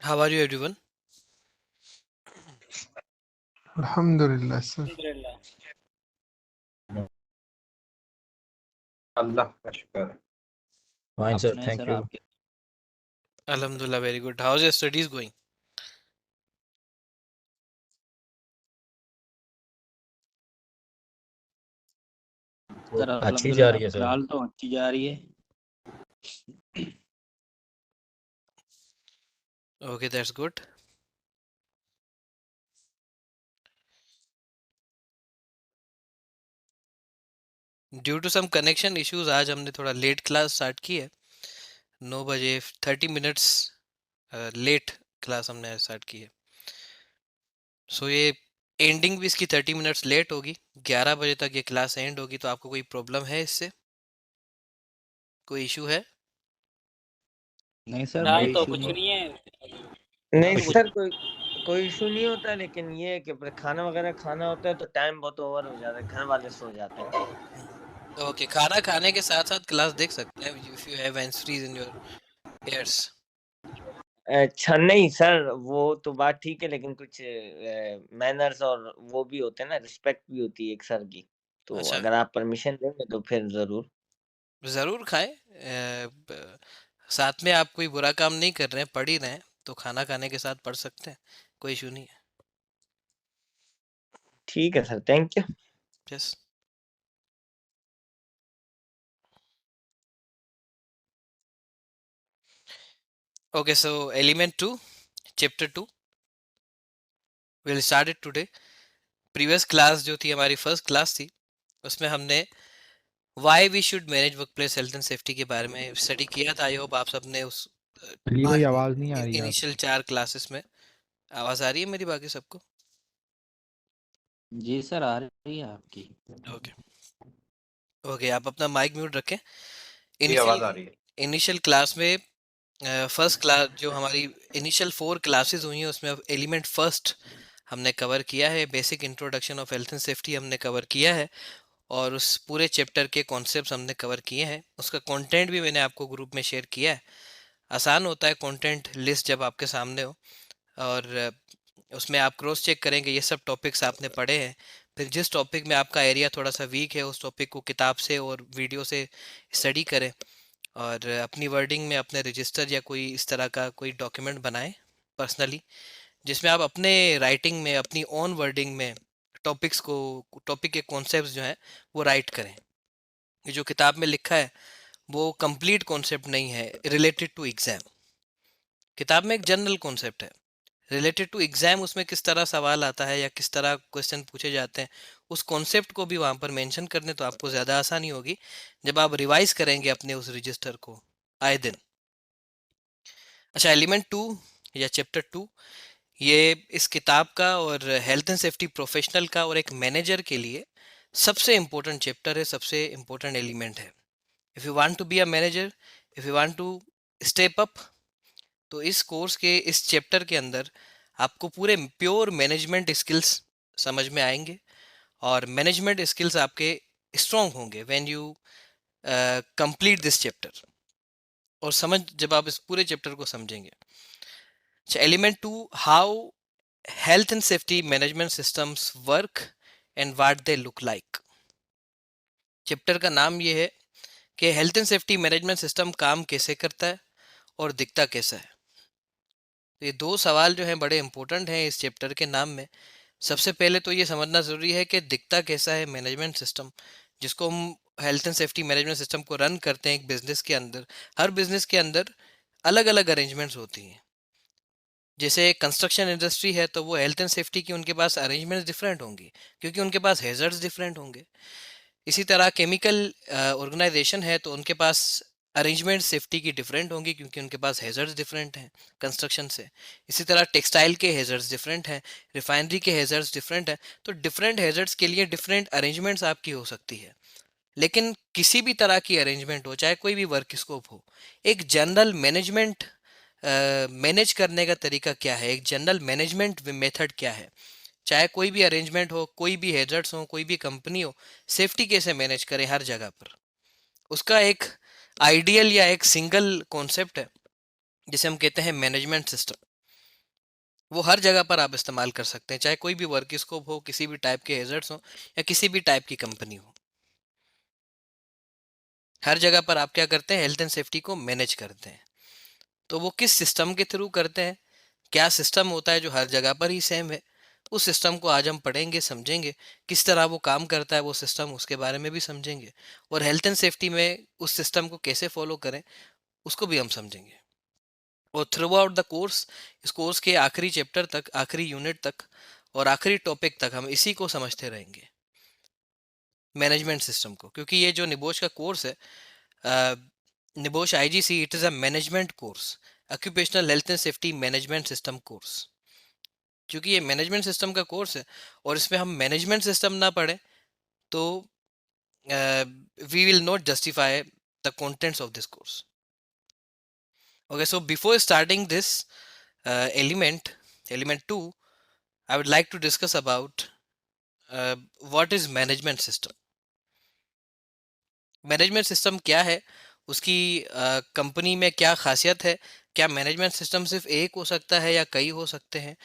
How are you, everyone? अल्हम्दुलिल्लाह sir. अल्हम्दुलिल्लाह। अल्लाह का शुक्र है। Fine, sir. अपने Thank सर you. आपके Alhamdulillah, very good. How's your studies going? Sir अच्छी जा रही अल्हम्दुलिल्लाह है सर। फिलहाल तो अच्छी जा रही है। Okay, that's good. Due to some connection issues आज हमने थोड़ा लेट क्लास स्टार्ट की है। 9 बजे 30 मिनट्स लेट क्लास हमने स्टार्ट की है। सो ये एंडिंग भी इसकी 30 मिनट्स लेट होगी। 11 बजे तक ये क्लास एंड होगी। तो आपको कोई प्रॉब्लम है इससे? कोई इशू है? नहीं सर नहीं कोई तो इशू कुछ नहीं नहीं है। नहीं कुछ सर, कोई इशू नहीं होता, लेकिन ये है कि खाना वगैरह खाना होता है तो टाइम बहुत ओवर हो जाता है, घर वाले सो जाते हैं। ओके, खाना खाने के साथ साथ क्लास देख सकते हैं if you have hands free in your ears. अच्छा नहीं सर, वो तो बात ठीक है, लेकिन कुछ मैनर्स और वो भी होते हैं ना, रिस्पेक्ट भी होती है एक सर की। तो अच्छा, अगर आप परमिशन देंगे तो फिर जरूर। ज़रूर खाएं। साथ में आप कोई बुरा काम नहीं कर रहे हैं, पढ़ ही रहे हैं, तो खाना खाने के साथ पढ़ सकते हैं, कोई इशू नहीं है। ठीक है sir, thank you. Yes. Okay, so element 2 chapter 2 will start it today. Previous class जो थी हमारी फर्स्ट क्लास थी, उसमें हमने why we should manage workplace health and safety के बारे में स्टडी किया था। आई होप आप सबने उस अली भाई आवाज नहीं आ रही है इनिशियल 4 क्लासेस में। आवाज़ आ रही है मेरी बाकी सबको? जी सर आ रही है आपकी। ओके ओके, आप अपना माइक म्यूट रखें। ये आवाज आ रही है। इनिशियल क्लास में फर्स्ट क्लास जो हमारी इनिशियल 4 क्लासेस हुई हैं, उसमें एलिमेंट फर्स्ट हमने कवर किया है। Basic introduction of health and safety हमने कवर किया है और उस पूरे चैप्टर के कॉन्सेप्ट्स हमने कवर किए हैं। उसका कंटेंट भी मैंने आपको ग्रुप में शेयर किया है। आसान होता है कंटेंट लिस्ट जब आपके सामने हो, और उसमें आप क्रॉस चेक करेंगे ये सब टॉपिक्स आपने पढ़े हैं। फिर जिस टॉपिक में आपका एरिया थोड़ा सा वीक है, उस टॉपिक को किताब से और वीडियो से स्टडी करें और अपनी वर्डिंग में अपने रजिस्टर या कोई इस तरह का कोई डॉक्यूमेंट बनाएं पर्सनली, जिसमें आप अपने राइटिंग में अपनी ओन वर्डिंग में टॉपिक के कॉन्सेप्ट्स जो हैं वो राइट करें। ये जो किताब में लिखा है वो कंप्लीट कॉन्सेप्ट नहीं है रिलेटेड टू एग्ज़ाम। किताब में एक जनरल कॉन्सेप्ट है, रिलेटेड टू एग्ज़ाम उसमें किस तरह सवाल आता है या किस तरह क्वेश्चन पूछे जाते हैं, उस कॉन्सेप्ट को भी वहाँ पर मेंशन करने तो आपको ज़्यादा आसानी होगी जब आप रिवाइज करेंगे अपने उस रजिस्टर को आए दिन। अच्छा, एलिमेंट 2 या चैप्टर 2 ये इस किताब का और हेल्थ एंड सेफ्टी प्रोफेशनल का और एक मैनेजर के लिए सबसे इम्पोर्टेंट चैप्टर है, सबसे इम्पोर्टेंट एलिमेंट है। If you want to be a manager, if you want to step up, तो इस कोर्स के इस चैप्टर के अंदर आपको पूरे प्योर मैनेजमेंट स्किल्स समझ में आएंगे और मैनेजमेंट स्किल्स आपके स्ट्रॉन्ग होंगे when you complete this chapter. और समझ जब आप इस पूरे चैप्टर को समझेंगे। अच्छा, element 2, how health and safety management systems work and what they look like. Chapter का नाम ये है कि health and safety management system काम कैसे करता है और दिखता कैसा है। तो ये दो सवाल जो हैं बड़े इंपॉर्टेंट हैं इस चैप्टर के नाम में। सबसे पहले तो ये समझना ज़रूरी है कि दिखता कैसा है मैनेजमेंट सिस्टम, जिसको हम health and safety management system को रन करते हैं एक बिजनेस के अंदर। हर बिजनेस के अंदर अलग अलग अरेंजमेंट्स होती हैं। जैसे कंस्ट्रक्शन इंडस्ट्री है तो वो हेल्थ एंड सेफ्टी की उनके पास अरेंजमेंट्स डिफरेंट होंगी क्योंकि उनके पास हैजर्ड्स डिफरेंट होंगे। इसी तरह केमिकल ऑर्गेनाइजेशन है तो उनके पास अरेंजमेंट सेफ्टी की डिफरेंट होंगी क्योंकि उनके पास हैजर्ड्स डिफरेंट हैं कंस्ट्रक्शन से। इसी तरह टेक्सटाइल के हैजर्ड्स डिफरेंट हैं, रिफाइनरी के हैजर्ड्स डिफरेंट हैं। तो डिफरेंट हैजर्ड्स के लिए डिफरेंट अरेंजमेंट्स आपकी हो सकती है। लेकिन किसी भी तरह की अरेंजमेंट हो, चाहे कोई भी वर्क स्कोप हो, एक जनरल मैनेजमेंट मैनेज करने का तरीका क्या है, एक जनरल मैनेजमेंट मेथड क्या है। चाहे कोई भी अरेंजमेंट हो, कोई भी हैजर्ड्स हो, कोई भी कंपनी हो, सेफ्टी कैसे मैनेज करें हर जगह पर, उसका एक आइडियल या एक सिंगल कॉन्सेप्ट है जिसे हम कहते हैं मैनेजमेंट सिस्टम। वो हर जगह पर आप इस्तेमाल कर सकते हैं, चाहे कोई भी वर्क स्कोप हो, किसी भी टाइप के हैजर्ड्स हो या किसी भी टाइप की कंपनी हो। हर जगह पर आप क्या करते हैं, हेल्थ एंड सेफ्टी को मैनेज करते हैं। तो वो किस सिस्टम के थ्रू करते हैं, क्या सिस्टम होता है जो हर जगह पर ही सेम है, उस सिस्टम को आज हम पढ़ेंगे, समझेंगे किस तरह वो काम करता है वो सिस्टम, उसके बारे में भी समझेंगे। और हेल्थ एंड सेफ्टी में उस सिस्टम को कैसे फॉलो करें उसको भी हम समझेंगे। और थ्रू आउट द कोर्स, इस कोर्स के आखिरी चैप्टर तक, आखिरी यूनिट तक और आखिरी टॉपिक तक हम इसी को समझते रहेंगे, मैनेजमेंट सिस्टम को। क्योंकि ये जो निबोश का कोर्स है, NEBOSH IGC, it is a management course, occupational health and safety management system course. क्योंकि ये मैनेजमेंट सिस्टम का कोर्स है और इसमें हम मैनेजमेंट सिस्टम ना पढ़ें तो we will not justify the contents of this course. Okay, so before starting this element 2, I would like to discuss about what is management system. Management system क्या है, उसकी कंपनी में क्या खासियत है, क्या मैनेजमेंट सिस्टम सिर्फ एक हो सकता है या कई हो सकते हैं,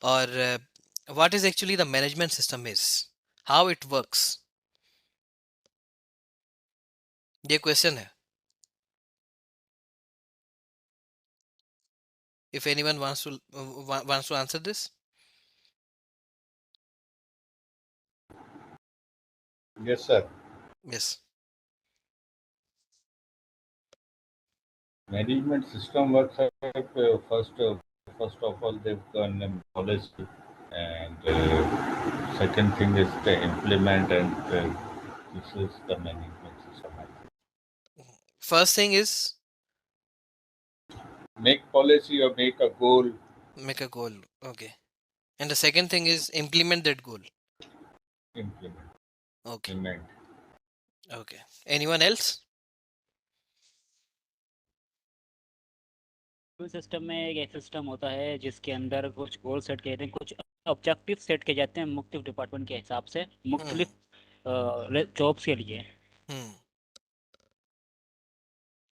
और what is actually the management system is, how it works, ये क्वेश्चन है। If anyone wants to answer this. Yes, sir. Yes. Management system works like first of all they've done a policy, and second thing is to implement, and this is the management system. First thing is Make policy or make a goal. make a goal. Okay. And the second thing is implement that goal. Implement. Okay. Implement. Okay. Anyone else? System में एक system होता है जिसके अंदर कुछ goal set किए जाते हैं, कुछ ऑब्जेक्टिव सेट किए जाते हैं मुख्तलिफ डिपार्टमेंट के हिसाब से, मुख्तलिफ जॉब्स के लिए।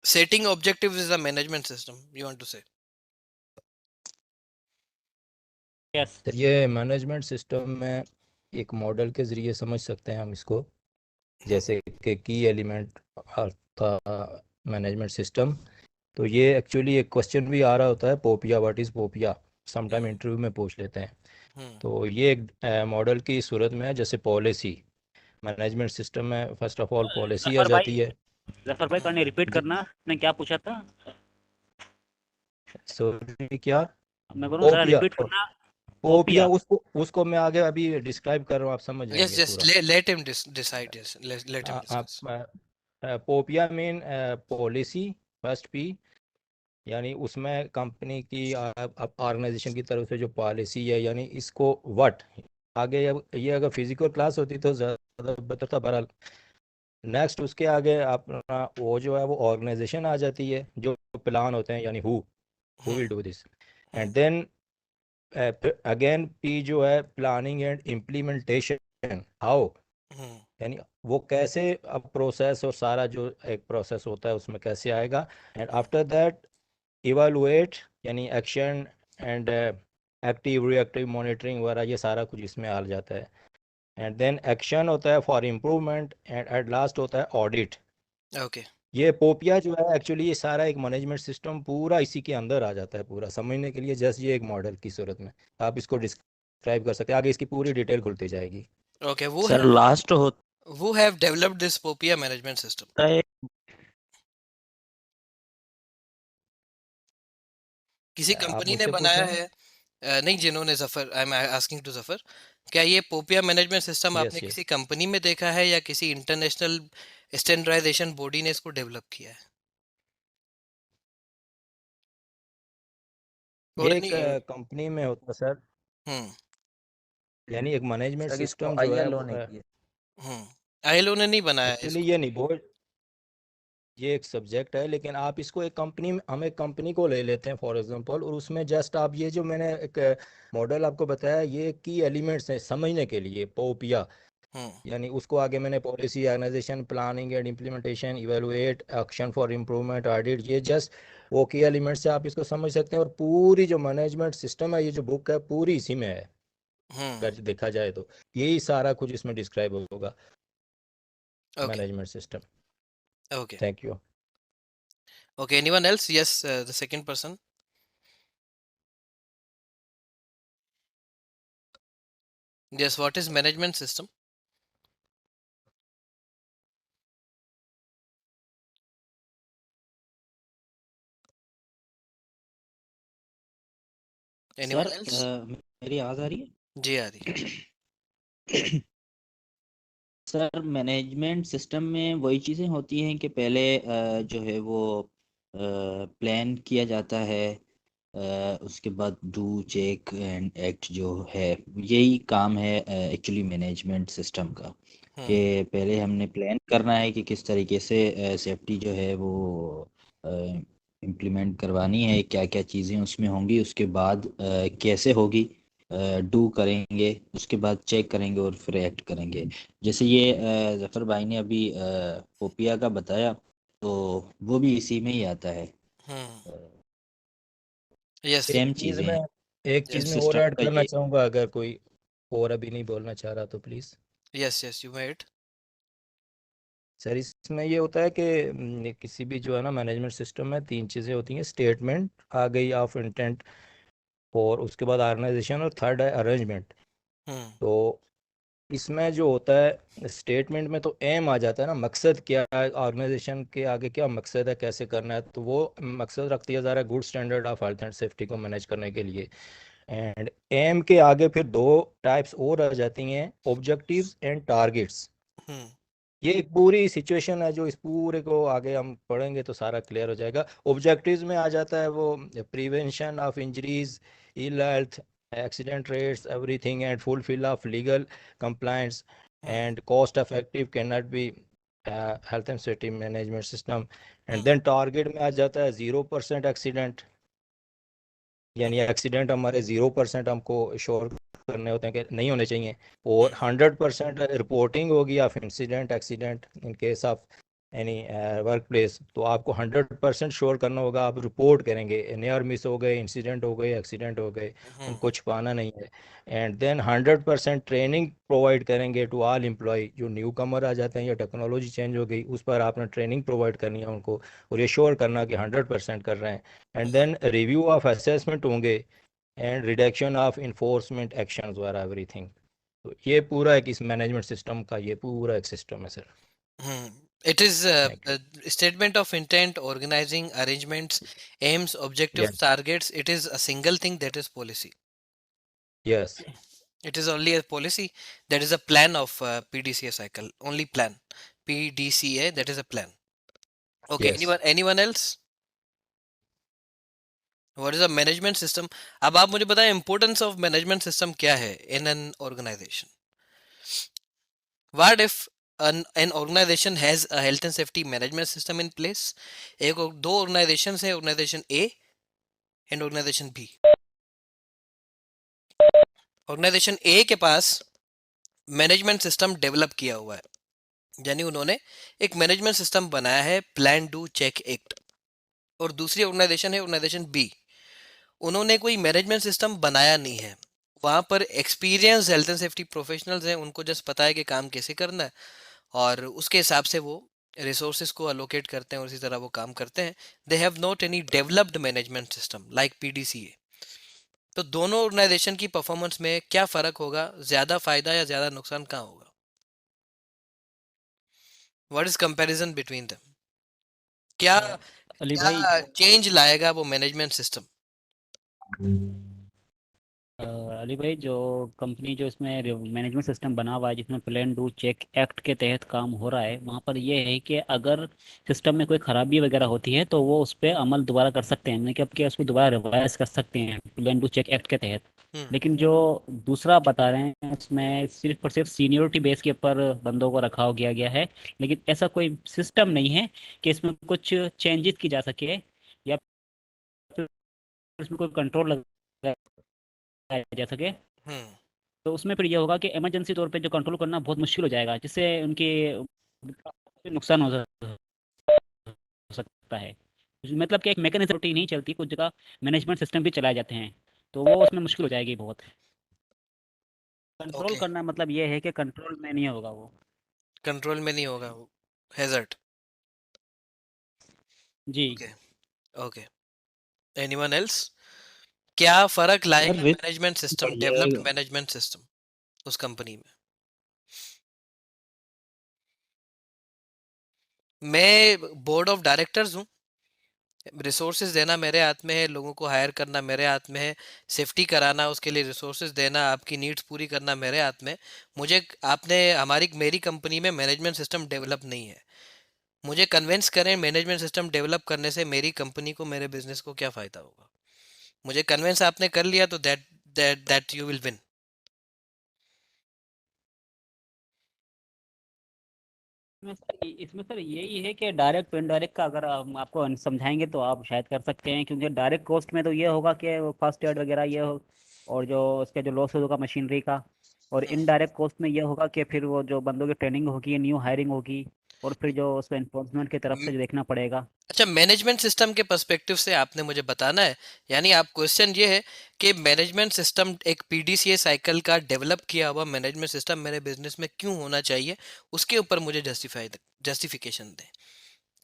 Setting objectives is a management system, you want to say? Yes. ये मैनेजमेंट सिस्टम में एक मॉडल के ज़रिए समझ सकते हैं हम इसको, जैसे कि की एलिमेंट था मैनेजमेंट सिस्टम। तो ये एक्चुअली एक क्वेश्चन भी आ रहा होता है, पोपिया, व्हाट इज़ पोपिया, समटाइम इंटरव्यू में पूछ लेते हैं। तो ये एक मॉडल की सूरत में है, जैसे पॉलिसी, मैनेजमेंट सिस्टम में फर्स्ट ऑफ ऑल पॉलिसी आ जाती है। जफर भाई करने रिपीट करना, ने क्या पूछा था? सॉरी, क्या? मैं बोलूं जरा रिपीट करना। पोपिया, उसको मैं आगे अभी डिस्क्राइब कर रहा हूँ, आप समझ जाएंगे। Yes, yes, let him decide. Yes, let him discuss. पोपिया मीन पॉलिसी, फर्स्ट पी, यानी उसमें कंपनी की ऑर्गेनाइजेशन की तरफ से जो पॉलिसी है, यानी इसको व्हाट आगे, ये अगर फिजिकल क्लास होती तो ज़्यादा बेहतर था। बहरहाल नेक्स्ट उसके आगे अपना वो जो है वो ऑर्गेनाइजेशन आ जाती है, जो प्लान होते हैं, यानी who will do this, and then again P जो है प्लानिंग एंड इम्प्लीमेंटेशन, हाउ, यानी वो कैसे, अब प्रोसेस और सारा जो एक प्रोसेस होता है उसमें कैसे आएगा, एंड आफ्टर दैट इवेलुएट, यानी action and active reactive monitoring वगैरह, ये सारा कुछ इसमें आ जाता है। एंड देन एक्शन होता है for improvement, and at last होता है ऑडिट। Okay. ये पोपिया जो है एक्चुअली ये सारा एक मैनेजमेंट सिस्टम पूरा इसी के अंदर आ जाता है। पूरा समझने के लिए जस्ट ये एक मॉडल की सूरत में आप इसको डिस्क्राइब कर सकते हैं, आगे इसकी पूरी डिटेल खुलती जाएगी। Okay. Sir last Who have developed this Popia management system? किसी कंपनी ने बनाया है? नहीं, जिन्होंने Zafar, I am asking to Zafar, क्या ये पोपिया मैनेजमेंट सिस्टम आपने किसी कंपनी में देखा है या किसी इंटरनेशनल स्टैंडर्डाइजेशन बॉडी ने इसको डेवलप किया है? ये एक कंपनी में होता सर, यानी एक मैनेजमेंट सिस्टम जो है आईएलओ ने नहीं बनाया एक्चुअली, ये नहीं बोल, ये एक सब्जेक्ट है, लेकिन आप इसको एक कंपनी में, हम एक कंपनी को ले लेते हैं फॉर एग्जांपल, और उसमें जस्ट आप ये जो मैंने एक मॉडल आपको बताया, ये की एलिमेंट्स हैं समझने के लिए पोपिया। यानी उसको आगे मैंने policy, organization, planning and implementation, evaluate, action for improvement, audit, ये जस्ट वो की एलिमेंट से आप इसको समझ सकते हैं। और पूरी जो मैनेजमेंट सिस्टम है, ये जो बुक है पूरी इसी में है, अगर देखा जाए तो यही सारा कुछ इसमें डिस्क्राइब होगा, Okay. Management system. Okay. Thank you. Okay. Anyone else? Yes, the second person. Yes. What is management system? Anyone sir else? मेरी आवाज आ रही है? जी आ रही है। सर मैनेजमेंट सिस्टम में वही चीज़ें होती हैं कि पहले जो है वो प्लान किया जाता है, उसके बाद डू चेक एंड एक्ट जो है, यही काम है एक्चुअली मैनेजमेंट सिस्टम का। कि पहले हमने प्लान करना है कि किस तरीके से सेफ्टी जो है वो इम्प्लीमेंट करवानी है, क्या क्या चीज़ें उसमें होंगी, उसके बाद कैसे होगी, डू करेंगे, उसके बाद चेक करेंगे और फिर एक्ट करेंगे। जैसे ये जफर भाई ने अभी पोपिया का बताया, तो वो भी इसी में ही आता है। यस सेम चीज चीज़ें में हैं एक चीज में और सिस्टम ऐड का करना ये। चाहूंगा, अगर कोई और अभी नहीं बोलना चाह रहा तो please. Yes yes you made. Sir इसमें ये होता है कि किसी भी जो है ना मैनेजमेंट सिस्टम में तीन चीज़ें होती हैं। स्टेटमेंट आ गई ऑफ इंटेंट, और उसके बाद ऑर्गेनाइजेशन, और थर्ड है अरेंजमेंट। तो इसमें जो होता है स्टेटमेंट में तो एम आ जाता है ना, मकसद क्या है, ऑर्गेनाइजेशन के आगे क्या मकसद है, कैसे करना है, तो वो मकसद रख दिया जा रहा है good standard of health and safety को मैनेज करने के लिए। एंड एम के आगे फिर दो टाइप्स और आ जाती हैं, ऑब्जेक्टिव्स एंड टारगेट्स। ये एक पूरी सिचुएशन है जो इस पूरे को आगे हम पढ़ेंगे तो सारा क्लियर हो जाएगा। ऑब्जेक्टिव्स में आ जाता है वो prevention of injuries, ill health, accident rates, everything, and fulfil of legal compliance, and cost effective can not be health and safety management system. And then target में आ जाता है 0% एक्सीडेंट, यानी एक्सीडेंट हमारे 0% हमको श्योर करने होते हैं कि नहीं होने चाहिए। और 100% रिपोर्टिंग होगी of incident accident in case of any work place. तो आपको 100% श्योर करना होगा, आप रिपोर्ट करेंगे नियर मिस हो गए, इंसिडेंट हो गए, एक्सीडेंट हो गए, उनको छुपाना नहीं है। एंड देन 100% ट्रेनिंग प्रोवाइड करेंगे टू ऑल एम्प्लॉय। जो न्यू कमर आ जाते हैं या टेक्नोलॉजी चेंज हो गई उस पर आपने ट्रेनिंग प्रोवाइड करनी है उनको, और ये श्योर करना कि 100% कर रहे हैं। And then review of assessment होंगे, and reduction of enforcement actions वगैरह एवरीथिंग। तो ये पूरा एक इस मैनेजमेंट सिस्टम का ये पूरा एक सिस्टम है sir. It is thank you. a statement of intent, organizing, arrangements, aims, objectives, yes targets. It is a single thing, that is policy. Yes It is only a policy, that is a plan of PDCA cycle. Only plan. PDCA, that is a plan. Okay. Yes. Anyone else? What is a management system? अब आप मुझे बताएं importance of management system क्या है in an organization. What if an organization has a health and safety management system in place? दो organizations है, organization A and organization B. Organization A के पास मैनेजमेंट सिस्टम डेवलप किया हुआ है, यानी उन्होंने एक मैनेजमेंट सिस्टम बनाया है, प्लान डू चेक एक्ट। और दूसरी ऑर्गेनाइजेशन है ऑर्गेनाइजेशन बी, उन्होंने कोई मैनेजमेंट सिस्टम बनाया नहीं है। वहां पर experience health and safety professionals हैं, उनको जस्ट पता है कि काम कैसे करना है, और उसके हिसाब से वो रिसोर्सेज को अलोकेट करते हैं और इसी तरह वो काम करते हैं। They have not any developed management system like PDCA. तो दोनों ऑर्गेनाइजेशन की परफॉर्मेंस में क्या फर्क होगा, ज्यादा फायदा या ज्यादा नुकसान कहाँ होगा? What is comparison between them? क्या अली भाई, क्या चेंज लाएगा वो मैनेजमेंट सिस्टम? अली भाई जो कंपनी जो इसमें मैनेजमेंट सिस्टम बना हुआ है जिसमें प्लान डू चेक एक्ट के तहत काम हो रहा है, वहाँ पर ये है कि अगर सिस्टम में कोई खराबी वगैरह होती है तो वो उस पर अमल दोबारा कर सकते हैं, यानी कि अब क्या उसको दोबारा रिवाइज कर सकते हैं प्लान डू चेक एक्ट के तहत। लेकिन जो दूसरा आप बता रहे हैं उसमें सिर्फ और सिर्फ सीनियोरिटी बेस के ऊपर बंदों को रखा गया गया है, लेकिन ऐसा कोई सिस्टम नहीं है कि इसमें कुछ चेंजेस की जा सके या फिर इसमें कोई कंट्रोल लगाया जा सके। तो उसमें फिर ये होगा कि इमरजेंसी तौर पे जो कंट्रोल करना बहुत मुश्किल हो जाएगा, जिससे उनके नुकसान हो सकता है। मतलब कि एक मैकेनिज्म रोटी नहीं चलती, कुछ जगह मैनेजमेंट सिस्टम भी चलाए जाते हैं, तो वो उसमें मुश्किल हो जाएगी बहुत। कंट्रोल ओके, करना मतलब ये है कि कंट्रोल में नहीं होगा वो। कंट्रोल में नहीं होगा वो हैजर्ड। जी ओके, ओके। Anyone else? क्या फर्क सर लाएगा रिस्क मैनेजमेंट सिस्टम, बढ़ डेवलप्ड जाएगा। मैनेजमेंट सिस्टम उस कंपनी में? मैं बोर्ड ऑफ डायरेक्टर्स हूँ, रिसोर्सेज देना मेरे हाथ में है, लोगों को हायर करना मेरे हाथ में है, सेफ्टी कराना, उसके लिए रिसोर्सेज देना, आपकी नीड्स पूरी करना मेरे हाथ में। मुझे आपने हमारी मेरी कंपनी में मैनेजमेंट सिस्टम डेवलप नहीं है, मुझे कन्विंस करें मैनेजमेंट सिस्टम डेवलप करने से मेरी कंपनी को, मेरे बिजनेस को क्या फ़ायदा होगा। मुझे कन्विंस आपने कर लिया तो that that that you will win. इसमें सर यही है कि डायरेक्ट इनडायरेक्ट का अगर हम आपको समझाएंगे तो आप शायद कर सकते हैं, क्योंकि डायरेक्ट कॉस्ट में तो ये होगा कि फर्स्ट एड वगैरह ये हो, और जो उसके जो लॉस होगा मशीनरी का। और इनडायरेक्ट कॉस्ट में ये होगा कि फिर वो जो बंदों की ट्रेनिंग होगी, न्यू हायरिंग होगी, और फिर जो उसको एनफोर्समेंट की तरफ से जो देखना पड़ेगा। अच्छा, मैनेजमेंट सिस्टम के पर्सपेक्टिव से आपने मुझे बताना है, यानी आप क्वेश्चन ये है कि मैनेजमेंट सिस्टम, एक पीडीसीए साइकिल का डेवलप किया हुआ मैनेजमेंट सिस्टम मेरे बिजनेस में क्यों होना चाहिए, उसके ऊपर मुझे जस्टिफिकेशन दें।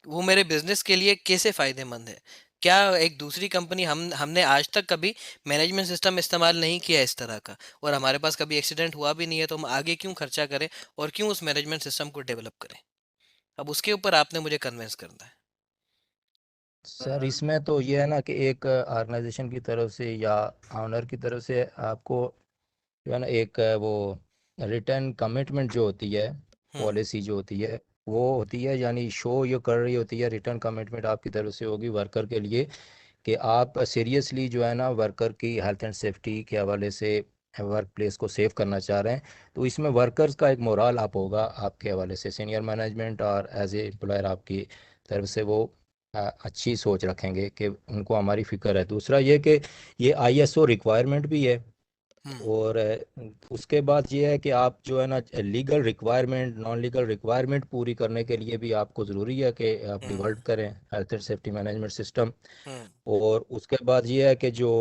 वो मेरे बिजनेस के लिए कैसे फायदेमंद है। क्या एक दूसरी कंपनी, हमने आज तक कभी मैनेजमेंट सिस्टम इस्तेमाल नहीं किया इस तरह का, और हमारे पास कभी एक्सीडेंट हुआ भी नहीं है, तो हम आगे क्यों खर्चा करें और क्यों उस मैनेजमेंट सिस्टम को डेवलप करें। अब उसके ऊपर आपने मुझे कन्विंस करना है। सर इसमें तो ये है ना कि एक ऑर्गेनाइजेशन की तरफ से या ऑनर की तरफ से आपको जो है ना एक वो रिटर्न कमिटमेंट जो होती है, हम्म। पॉलिसी जो होती है वो होती है, यानी शो ये कर रही होती है, रिटर्न कमिटमेंट आपकी तरफ से होगी वर्कर के लिए कि आप सीरियसली जो है ना वर्कर की हेल्थ एंड सेफ्टी के हवाले से वर्क प्लेस को सेव करना चाह रहे हैं। तो इसमें वर्कर्स का एक मोरल आप होगा आपके हवाले से, सीनियर मैनेजमेंट और एज ए एम्प्लॉयर आपकी तरफ से वो अच्छी सोच रखेंगे कि उनको हमारी फ़िक्र है। दूसरा ये कि ये आईएसओ रिक्वायरमेंट भी है। हम्म। और उसके बाद ये है कि आप जो है ना legal requirement, non legal requirement पूरी करने के लिए भी आपको ज़रूरी है कि आप हम्म। डेवलप करें health and safety management system. हम्म। और उसके बाद ये है कि जो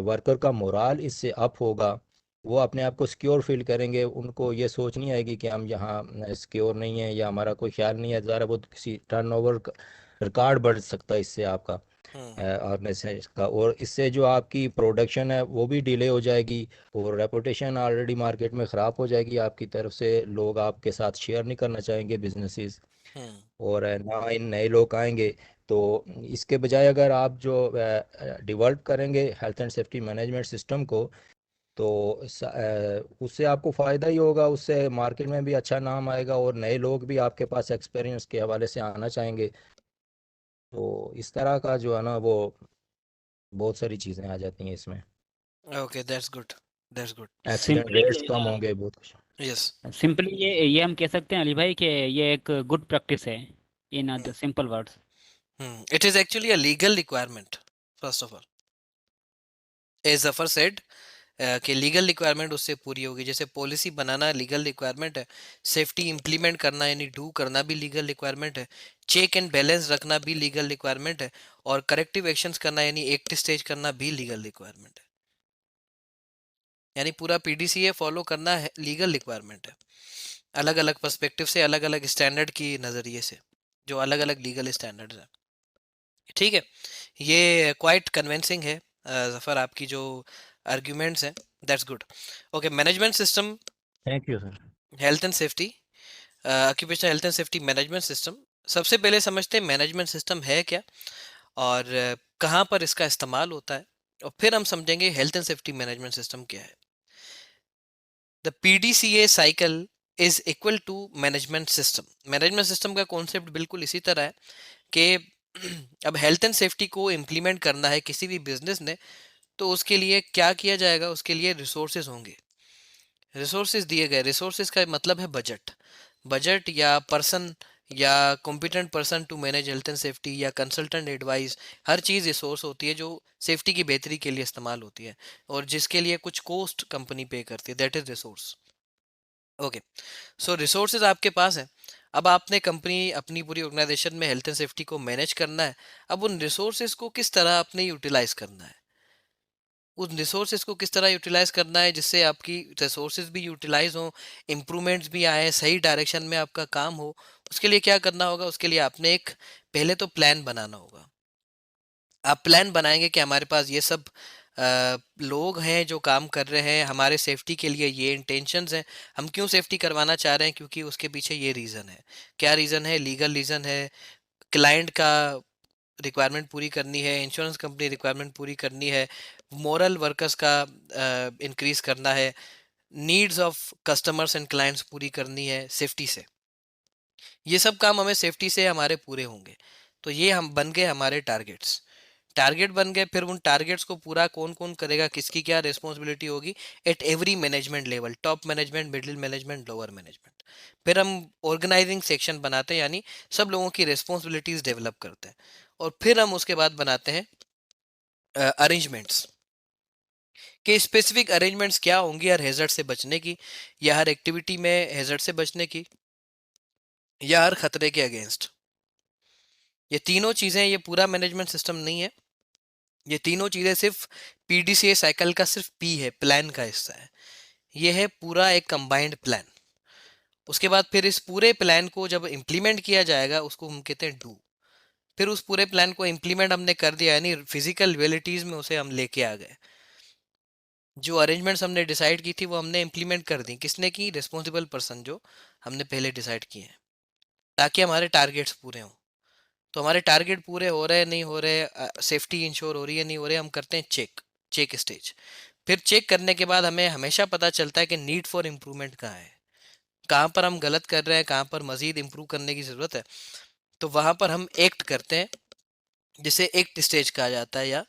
वर्कर का मोराल इससे अप होगा, वो अपने आप को सिक्योर फील करेंगे, उनको ये सोच नहीं आएगी कि हम यहाँ सिक्योर नहीं है या हमारा कोई ख्याल नहीं है, ज़रा बहुत किसी टर्नओवर रिकॉर्ड बढ़ सकता है इससे आपका हम्म। ऑर्गेनाइजेशन का। और इससे जो आपकी प्रोडक्शन है वो भी डिले हो जाएगी, और रेपुटेशन ऑलरेडी मार्केट में ख़राब हो जाएगी आपकी तरफ से, लोग आपके साथ शेयर नहीं करना चाहेंगे बिजनेसेस, हम्म। और ना इन नए लोग आएंगे। तो इसके बजाय अगर आप जो डेवलप करेंगे health and safety management system को, तो उससे आपको फ़ायदा ही होगा, उससे मार्केट में भी अच्छा नाम आएगा और नए लोग भी आपके पास एक्सपीरियंस के हवाले से आना चाहेंगे। तो इस तरह का जो है ना वो बहुत सारी चीज़ें आ जाती हैं इसमें, okay, that's good, that's good. Accident rates कम होंगे, बहुत कुछ। यस। सिंपली ये हम कह सकते हैं अली भाई कि ये एक गुड प्रैक्टिस है, in simple words. It is actually a legal requirement, first of all, as Zafar said, कि लीगल रिक्वायरमेंट उससे पूरी होगी। जैसे पॉलिसी बनाना लीगल रिक्वायरमेंट है, सेफ्टी इंप्लीमेंट करना यानी डू करना भी लीगल रिक्वायरमेंट है, चेक एंड बैलेंस रखना भी लीगल रिक्वायरमेंट है, और करेक्टिव एक्शंस करना यानी एक्ट स्टेज करना भी लीगल रिक्वायरमेंट है। यानी पूरा पीडीसीए फॉलो करना है, लीगल रिक्वायरमेंट है, अलग अलग पर्सपेक्टिव से, अलग अलग स्टैंडर्ड की नज़रिए से, जो अलग अलग लीगल स्टैंडर्ड्स हैं। ठीक है, ये क्वाइट कन्विंसिंग है जफर, आपकी जो आर्ग्यूमेंट्स हैं। That's good. Okay, management system, thank you sir. Health and safety, occupational health and safety management system. सबसे पहले समझते हैं मैनेजमेंट सिस्टम है क्या, और कहाँ पर इसका इस्तेमाल होता है, और फिर हम समझेंगे health and safety management system क्या है। The PDCA cycle is equal to management system. Management system का कॉन्सेप्ट बिल्कुल इसी तरह है कि अब हेल्थ एंड सेफ्टी को इम्प्लीमेंट करना है किसी भी बिजनेस ने, तो उसके लिए क्या किया जाएगा, उसके लिए रिसोर्सेज होंगे, रिसोर्सेज दिए गए। रिसोर्सेज का मतलब है बजट, बजट या पर्सन या competent person to manage health and safety या कंसल्टेंट एडवाइस, हर चीज़ रिसोर्स होती है जो सेफ्टी की बेहतरी के लिए इस्तेमाल होती है और जिसके लिए कुछ कॉस्ट कंपनी पे करती है, that is resource. Okay, so resources आपके पास है। अब आपने कंपनी अपनी पूरी ऑर्गेनाइजेशन में हेल्थ एंड सेफ्टी को मैनेज करना है। अब उन रिसोर्सेज को किस तरह आपने यूटिलाइज करना है, उन रिसोर्सेज को किस तरह यूटिलाइज करना है जिससे आपकी रिसोर्सेज भी यूटिलाइज हो, इम्प्रूवमेंट्स भी आए, सही डायरेक्शन में आपका काम हो। उसके लिए क्या करना होगा, उसके लिए आपने एक पहले तो प्लान बनाना होगा। आप प्लान बनाएंगे कि हमारे पास ये सब लोग हैं जो काम कर रहे हैं, हमारे सेफ्टी के लिए ये इंटेंशंस हैं, हम क्यों सेफ्टी करवाना चाह रहे हैं, क्योंकि उसके पीछे ये रीज़न है। क्या रीज़न है? लीगल रीज़न है, क्लाइंट का रिक्वायरमेंट पूरी करनी है, इंश्योरेंस कंपनी रिक्वायरमेंट पूरी करनी है, मोरल वर्कर्स का इंक्रीज करना है, needs of customers and clients पूरी करनी है सेफ्टी से। ये सब काम हमें सेफ्टी से हमारे पूरे होंगे। तो ये हम बन गए हमारे टारगेट्स। टारगेट बन गए, फिर उन टारगेट्स को पूरा कौन कौन करेगा, किसकी क्या रिस्पॉन्सिबिलिटी होगी at every management level, top management, middle management, lower management. फिर हम ऑर्गेनाइजिंग सेक्शन बनाते हैं, यानी सब लोगों की रिस्पॉन्सिबिलिटीज डेवलप करते हैं। और फिर हम उसके बाद बनाते हैं अरेंजमेंट्स, कि स्पेसिफिक अरेंजमेंट्स क्या होंगी हर हैजर्ड से बचने की, या हर एक्टिविटी में हैजर्ड से बचने की, या हर खतरे के अगेंस्ट। ये तीनों चीजें, ये पूरा मैनेजमेंट सिस्टम नहीं है, ये तीनों चीजें सिर्फ पीडीसीए साइकिल का सिर्फ पी है, प्लान का हिस्सा है। ये है पूरा एक कंबाइंड प्लान। उसके बाद फिर इस पूरे प्लान को जब इम्प्लीमेंट किया जाएगा उसको हम कहते हैं डू। फिर उस पूरे प्लान को इम्प्लीमेंट हमने कर दिया, यानी फिजिकल रियलिटीज में उसे हम लेके आ गए। जो अरेंजमेंट्स हमने डिसाइड की थी वो हमने इम्प्लीमेंट कर दी। किसने की? रिस्पॉन्सिबल पर्सन जो हमने पहले डिसाइड किए हैं, ताकि हमारे टारगेट्स पूरे हों। तो हमारे टारगेट पूरे हो रहे हैं नहीं हो रहे, सेफ्टी इंश्योर हो रही है नहीं हो रही, हम करते हैं चेक स्टेज। फिर चेक करने के बाद हमें हमेशा पता चलता है कि नीड फॉर इम्प्रूवमेंट कहाँ है, कहाँ पर हम गलत कर रहे हैं, कहाँ पर मजीद इम्प्रूव करने की ज़रूरत है। तो वहाँ पर हम एक्ट करते हैं, जिसे एक्ट स्टेज कहा जाता है या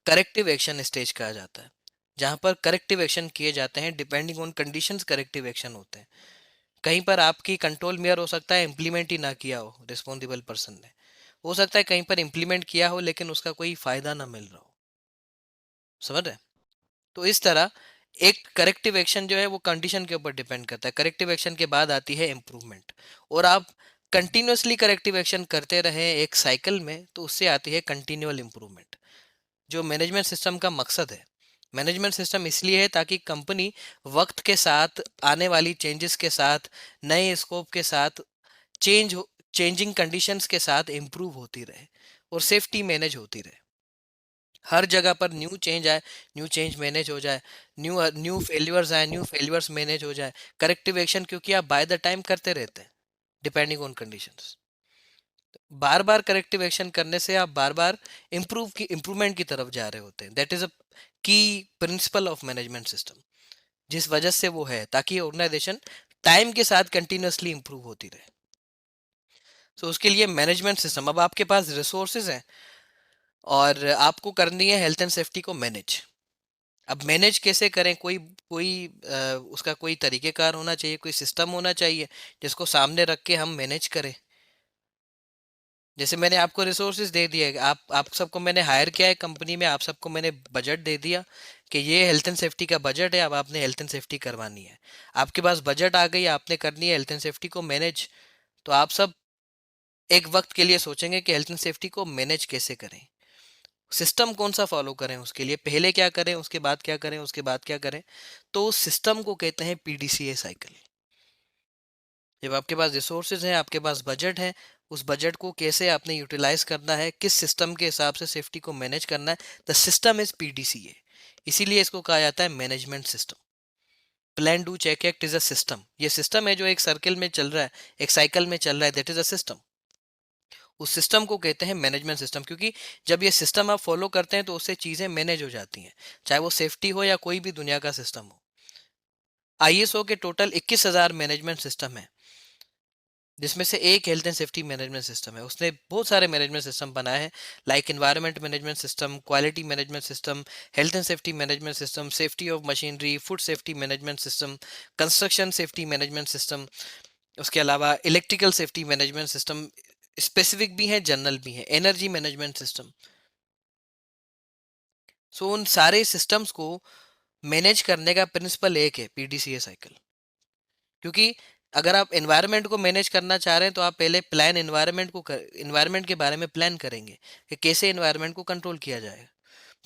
करेक्टिव एक्शन स्टेज कहा जाता है, जहाँ पर करेक्टिव एक्शन किए जाते हैं। Depending on conditions corrective action होते हैं। कहीं पर आपकी कंट्रोल मेयर हो सकता है इम्प्लीमेंट ही ना किया हो रिस्पॉन्सिबल पर्सन ने, हो सकता है कहीं पर इम्प्लीमेंट किया हो लेकिन उसका कोई फायदा ना मिल रहा हो। समझ रहे? तो इस तरह एक करेक्टिव एक्शन जो है वो कंडीशन के ऊपर डिपेंड करता है। करेक्टिव एक्शन के बाद आती है इम्प्रूवमेंट, और आप कंटिन्यूसली करेक्टिव एक्शन करते रहें एक साइकिल में, तो उससे आती है कंटिन्यूअल इम्प्रूवमेंट, जो मैनेजमेंट सिस्टम का मकसद है। मैनेजमेंट सिस्टम इसलिए है ताकि कंपनी वक्त के साथ, आने वाली चेंजेस के साथ, नए स्कोप के साथ, चेंजिंग कंडीशंस के साथ इम्प्रूव होती रहे और सेफ्टी मैनेज होती रहे। हर जगह पर न्यू चेंज आए, न्यू चेंज मैनेज हो जाए, न्यू फेल्यूर्स आए, न्यू फेल्यूर्स मैनेज हो जाए। करेक्टिव एक्शन क्योंकि आप बाय द टाइम करते रहते हैं depending on conditions. Bar bar corrective action करने से आप बार बार इम्प्रूवमेंट की तरफ जा रहे होते हैं। दैट इज अ की प्रिंसिपल ऑफ मैनेजमेंट सिस्टम, जिस वजह से वो है ताकि ऑर्गेनाइजेशन टाइम के साथ कंटिन्यूसली इंप्रूव होती रहे। तो उसके लिए मैनेजमेंट सिस्टम, अब आपके पास रिसोर्सेज हैं और आपको करनी है हेल्थ एंड सेफ्टी को मैनेज। अब मैनेज कैसे करें? कोई कोई उसका कोई तरीकेकार होना चाहिए, कोई सिस्टम होना चाहिए जिसको सामने रख के हम मैनेज करें। जैसे मैंने आपको रिसोर्सेज दे दिए, आप सबको मैंने हायर किया है कंपनी में, आप सबको मैंने बजट दे दिया कि ये हेल्थ एंड सेफ्टी का बजट है, अब आपने हेल्थ एंड सेफ्टी करवानी है। आपके पास बजट आ गई, आपने करनी है हेल्थ एंड सेफ्टी को मैनेज। तो आप सब एक वक्त के लिए सोचेंगे कि हेल्थ एंड सेफ्टी को मैनेज कैसे करें, सिस्टम कौन सा फॉलो करें, उसके लिए पहले क्या करें, उसके बाद क्या करें, उसके बाद क्या करें। तो उस सिस्टम को कहते हैं पीडीसीए साइकिल। जब आपके पास रिसोर्सेज हैं, आपके पास बजट है, उस बजट को कैसे आपने यूटिलाइज करना है, किस सिस्टम के हिसाब से सेफ्टी को मैनेज करना है, द सिस्टम इज पीडीसीए। इसीलिए इसको कहा जाता है management system. Plan do check act is a system. ये सिस्टम है जो एक सर्किल में चल रहा है, एक साइकिल में चल रहा है, दैट इज अ सिस्टम। उस सिस्टम को कहते हैं मैनेजमेंट सिस्टम, क्योंकि जब ये सिस्टम आप फॉलो करते हैं तो उससे चीज़ें मैनेज हो जाती हैं, चाहे वो सेफ्टी हो या कोई भी दुनिया का सिस्टम हो। आईएसओ के टोटल 21,000 मैनेजमेंट सिस्टम है, जिसमें से एक health and safety management system है। उसने बहुत सारे मैनेजमेंट सिस्टम बनाए हैं, like environment management system, quality management system, health and safety management system, safety of machinery, food safety management system, construction safety management system, उसके अलावा electrical safety management system specific भी हैं, जनरल भी हैं, energy management system. सो उन सारे systems को manage करने का प्रिंसिपल एक है, पीडीसीए साइकिल। क्योंकि अगर आप एनवायरनमेंट को मैनेज करना चाह रहे हैं तो आप पहले प्लान एनवायरनमेंट के बारे में प्लान करेंगे कि कैसे एनवायरनमेंट को कंट्रोल किया जाएगा।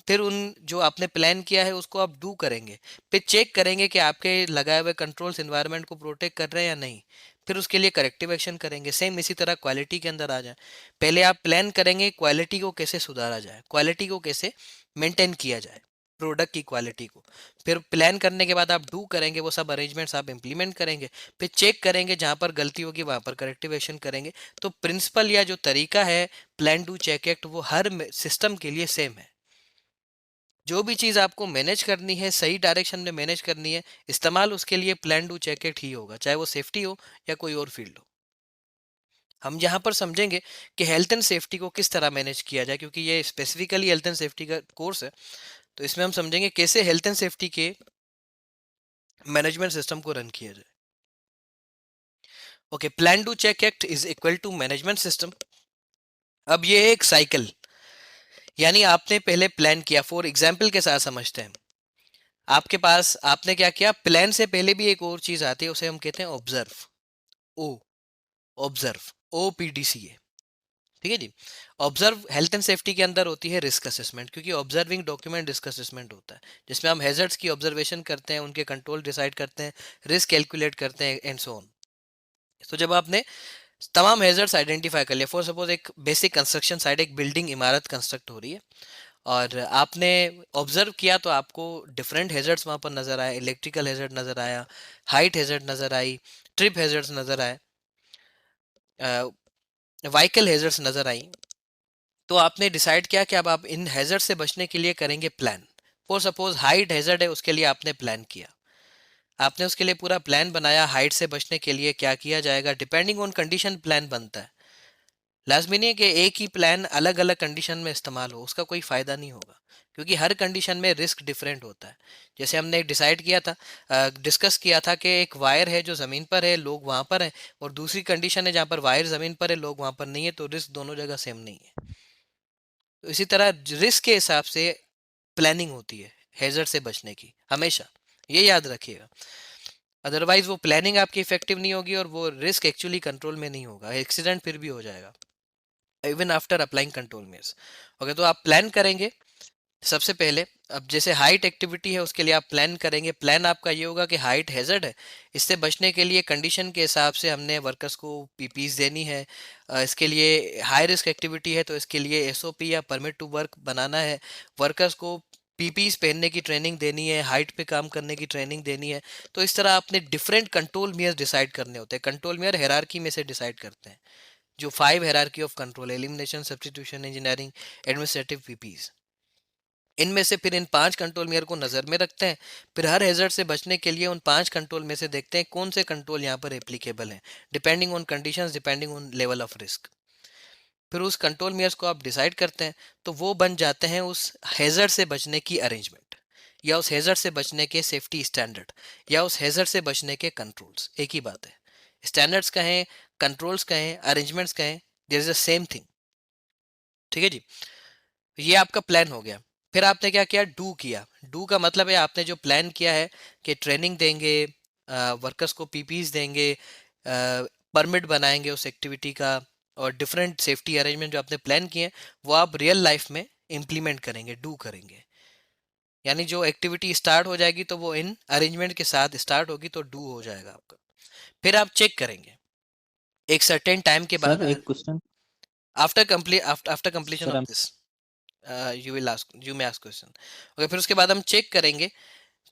फिर उन जो आपने प्लान किया है उसको आप डू करेंगे, फिर चेक करेंगे कि आपके लगाए हुए कंट्रोल्स एनवायरनमेंट को प्रोटेक्ट कर रहे हैं या नहीं, फिर उसके लिए करेक्टिव एक्शन करेंगे। सेम इसी तरह क्वालिटी के अंदर आ जाए, पहले आप प्लान करेंगे क्वालिटी को कैसे सुधारा जाए, क्वालिटी को कैसे मेंटेन किया जाए, प्रोडक्ट की क्वालिटी को। फिर प्लान करने के बाद आप डू करेंगे, वो सब अरेंजमेंट्स आप इंप्लीमेंट करेंगे, फिर चेक करेंगे, जहाँ पर गलती होगी वहाँ पर करेक्टिव एक्शन करेंगे। तो प्रिंसिपल या जो तरीका है प्लान डू चेक एक्ट, वो हर सिस्टम के लिए सेम है। जो भी चीज़ आपको मैनेज करनी है, सही डायरेक्शन में मैनेज करनी है, इस्तेमाल उसके लिए प्लान डू चेक इट ही होगा, चाहे वो सेफ्टी हो या कोई और फील्ड हो। हम यहाँ पर समझेंगे कि हेल्थ एंड सेफ्टी को किस तरह मैनेज किया जाए, क्योंकि ये स्पेसिफिकली हेल्थ एंड सेफ्टी का कोर्स है। तो इसमें हम समझेंगे कैसे हेल्थ एंड सेफ्टी के मैनेजमेंट सिस्टम को रन किया जाए। Okay, plan do check act is equal to management system. अब ये है एक साइकिल, यानी आपने पहले प्लान किया। फॉर एग्जाम्पल के साथ समझते हैं, आपके पास आपने क्या किया, प्लान से पहले भी एक और चीज आती है, उसे हम कहते हैं ऑब्जर्व। ओ ऑब्जर्व, OPDCA, ठीक है जी। ऑब्जर्व हेल्थ एंड सेफ्टी के अंदर होती है रिस्क असेसमेंट, क्योंकि ऑब्जर्विंग डॉक्यूमेंट रिस्क असेसमेंट होता है, जिसमें हम हैजर्ड्स की ऑब्जर्वेशन करते हैं, उनके कंट्रोल डिसाइड करते हैं, रिस्क कैलकुलेट करते हैं एंड सो ऑन। तो जब आपने तमाम हैजर्ड्स आइडेंटिफाई कर लिया, फॉर सपोज एक बेसिक कंस्ट्रक्शन साइट, एक बिल्डिंग इमारत कंस्ट्रक्ट हो रही है, और आपने ऑब्जर्व किया तो आपको डिफरेंट हैजर्ड्स वहाँ पर नजर आए, इलेक्ट्रिकल हैजर्ड नजर आया, हाइट हैजर्ड नजर आई, ट्रिप हैजर्ड्स नजर आए, व्हीकल हैजर्ड्स नजर आई। तो आपने डिसाइड किया कि अब आप इन हैजर्ड से बचने के लिए करेंगे plan. For suppose height hazard है, उसके लिए आपने प्लान किया, आपने उसके लिए पूरा प्लान बनाया, हाइट से बचने के लिए क्या किया जाएगा, डिपेंडिंग ऑन कंडीशन प्लान बनता है। लाजमी नहीं है कि एक ही प्लान अलग अलग कंडीशन में इस्तेमाल हो, उसका कोई फ़ायदा नहीं होगा, क्योंकि हर कंडीशन में रिस्क डिफरेंट होता है। जैसे हमने डिसाइड किया था, डिस्कस किया था कि एक वायर है जो ज़मीन पर है, लोग वहाँ पर हैं, और दूसरी कंडीशन है जहाँ पर वायर ज़मीन पर है, लोग वहाँ पर नहीं है, तो रिस्क दोनों जगह सेम नहीं है। तो इसी तरह रिस्क के हिसाब से प्लानिंग होती है हैजर्ड से बचने की, हमेशा ये याद रखिएगा। अदरवाइज वो प्लानिंग आपकी इफेक्टिव नहीं होगी और वो रिस्क एक्चुअली कंट्रोल में नहीं होगा, एक्सीडेंट फिर भी हो जाएगा even after applying control measures. Okay, तो आप प्लान करेंगे सबसे पहले। अब जैसे हाइट एक्टिविटी है, उसके लिए आप प्लान करेंगे। प्लान आपका ये होगा कि हाइट हैजर्ड है, इससे बचने के लिए कंडीशन के हिसाब से हमने वर्कर्स को पीपीज देनी है। इसके लिए हाई रिस्क एक्टिविटी है तो इसके लिए एसओपी या परमिट टू वर्क बनाना है, वर्कर्स को पीपीज पहनने की ट्रेनिंग देनी है, हाइट पे काम करने की ट्रेनिंग देनी है। तो इस तरह आपने डिफरेंट कंट्रोल मेयर्स डिसाइड करने होते हैं। कंट्रोल मेयर हायरार्की में से डिसाइड करते हैं, जो 5 hierarchy of control, elimination, substitution, engineering, administrative, PPs. इनमें से फिर इन 5 कंट्रोल मेयर को नज़र में रखते हैं, फिर हर हैजर्ड से बचने के लिए उन 5 कंट्रोल में से देखते हैं कौन से कंट्रोल यहाँ पर एप्लीकेबल हैं, depending on conditions, depending on level of risk. फिर उस कंट्रोल मेयर्स को आप डिसाइड करते हैं, तो वो बन जाते हैं उस हैजर्ड से बचने की अरेंजमेंट, या उस हैजर्ड से बचने के सेफ्टी स्टैंडर्ड, या उस हैजर्ड से बचने के कंट्रोल्स। एक ही बात है, स्टैंडर्ड्स कहें, कंट्रोल्स कहें, अरेंजमेंट्स कहें, there is the same thing. ठीक है जी, ये आपका प्लान हो गया। फिर आपने क्या किया, डू किया। डू का मतलब है आपने जो प्लान किया है कि ट्रेनिंग देंगे, वर्कर्स को पीपीज देंगे, परमिट बनाएंगे उस एक्टिविटी का, और डिफरेंट सेफ्टी अरेंजमेंट जो आपने प्लान किए हैं वो आप रियल लाइफ में इम्प्लीमेंट करेंगे, डू करेंगे। यानी जो एक्टिविटी स्टार्ट हो जाएगी तो वो इन अरेंजमेंट के साथ स्टार्ट होगी, तो डू हो जाएगा आपका। फिर आप चेक करेंगे एक सर्टेन टाइम के बाद, सर एक question. After completion sir of this you may ask question. Okay, फिर उसके बाद हम चेक करेंगे